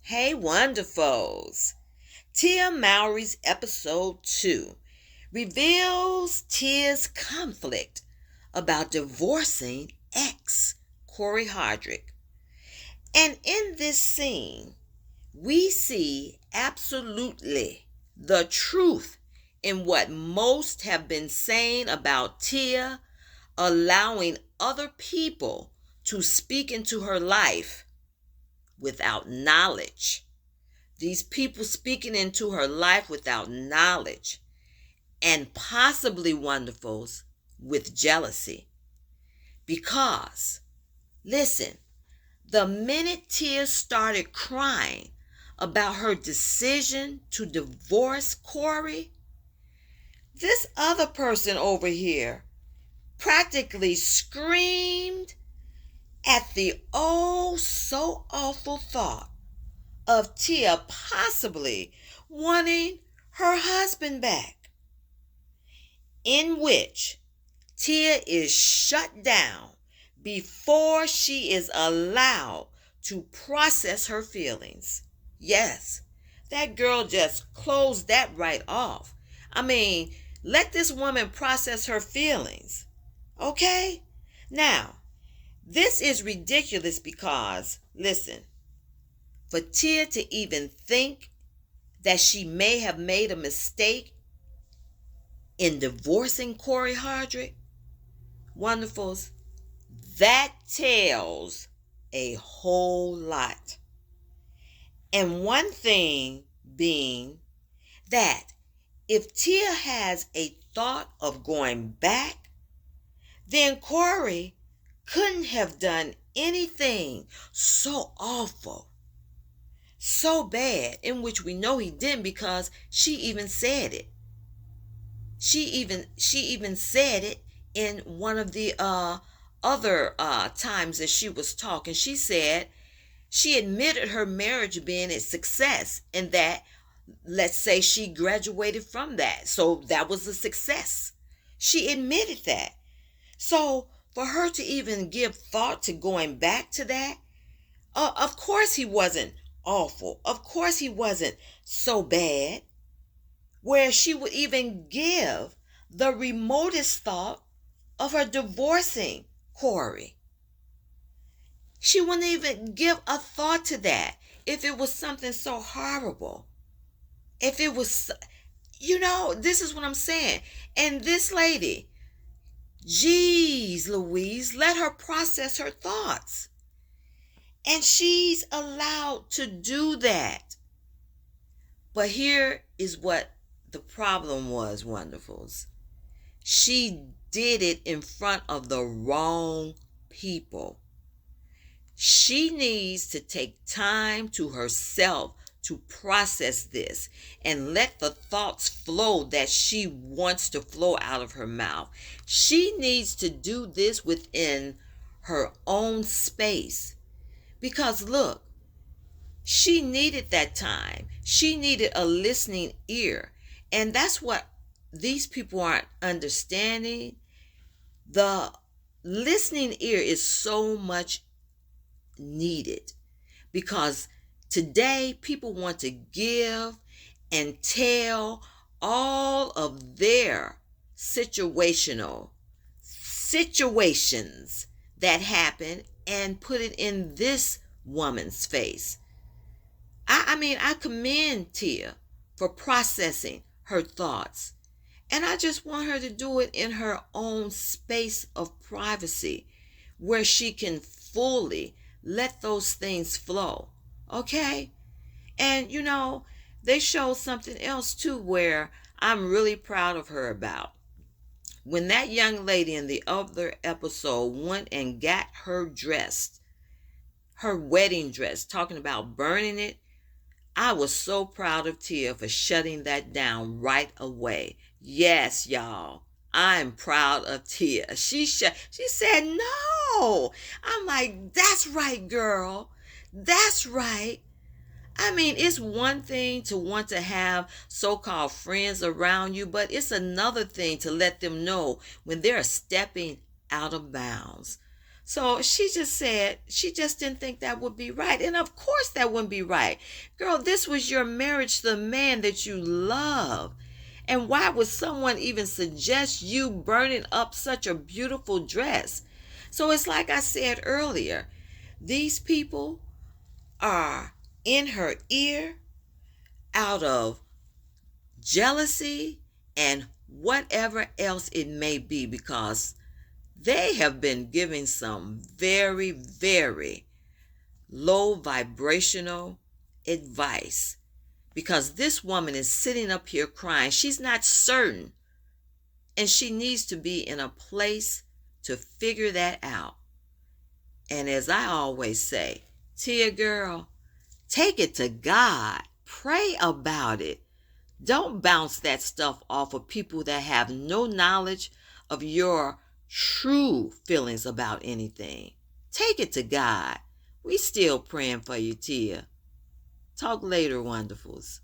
Hey, wonderfuls. Tia Mowry's episode 2 reveals Tia's conflict about divorcing ex Cory Hardrict. And in this scene, we see absolutely the truth in what most have been saying about Tia allowing other people to speak into her life without knowledge. These people speaking into her life without knowledge, and possibly, wonderfuls, with jealousy. Because, listen, the minute Tia started crying about her decision to divorce Cory, this other person over here practically screamed at the oh so awful thought of Tia possibly wanting her husband back, in which Tia is shut down before she is allowed to process her feelings. Yes, that girl just closed that right off. I mean, let this woman process her feelings. Okay? Now, this is ridiculous because, listen, for Tia to even think that she may have made a mistake in divorcing Cory Hardrict, wonderfuls, that tells a whole lot. And one thing being that if Tia has a thought of going back, then Cory couldn't have done anything so awful, so bad, in which we know he didn't because she even said it. She even said it in one of the other times that she was talking. She said she admitted her marriage being a success and that, let's say, she graduated from that. So that was a success. She admitted that. So for her to even give thought to going back to that, of course he wasn't awful. Of course he wasn't so bad where she would even give the remotest thought of her divorcing Cory. She wouldn't even give a thought to that if it was something so horrible. If it was, this is what I'm saying. And this lady, geez Louise, let her process her thoughts. And she's allowed to do that. But here is what the problem was, wonderfuls. She did it in front of the wrong people. She needs to take time to herself to process this and let the thoughts flow that she wants to flow out of her mouth. She needs to do this within her own space. Because look, she needed that time. She needed a listening ear. And that's what these people aren't understanding. The listening ear is so much needed because today people want to give and tell all of their situations that happen and put it in this woman's face. I commend Tia for processing her thoughts. And I just want her to do it in her own space of privacy where she can fully let those things flow. Okay? And they showed something else too where I'm really proud of her about. When that young lady in the other episode went and got her dressed, her wedding dress, talking about burning it, I was so proud of Tia for shutting that down right away. Yes, y'all, I'm proud of Tia. She said no. I'm like, that's right, girl. That's right. I mean, it's one thing to want to have so-called friends around you, but it's another thing to let them know when they're stepping out of bounds. So she just said she just didn't think that would be right. And of course that wouldn't be right. Girl, this was your marriage to the man that you love. And why would someone even suggest you burning up such a beautiful dress? So it's like I said earlier, these people are in her ear out of jealousy and whatever else it may be, because they have been giving some very, very low vibrational advice, because this woman is sitting up here crying. She's not certain, and she needs to be in a place to figure that out. And as I always say, Tia girl, take it to God. Pray about it. Don't bounce that stuff off of people that have no knowledge of your true feelings about anything. Take it to God. We still praying for you, Tia. Talk later, wonderfuls.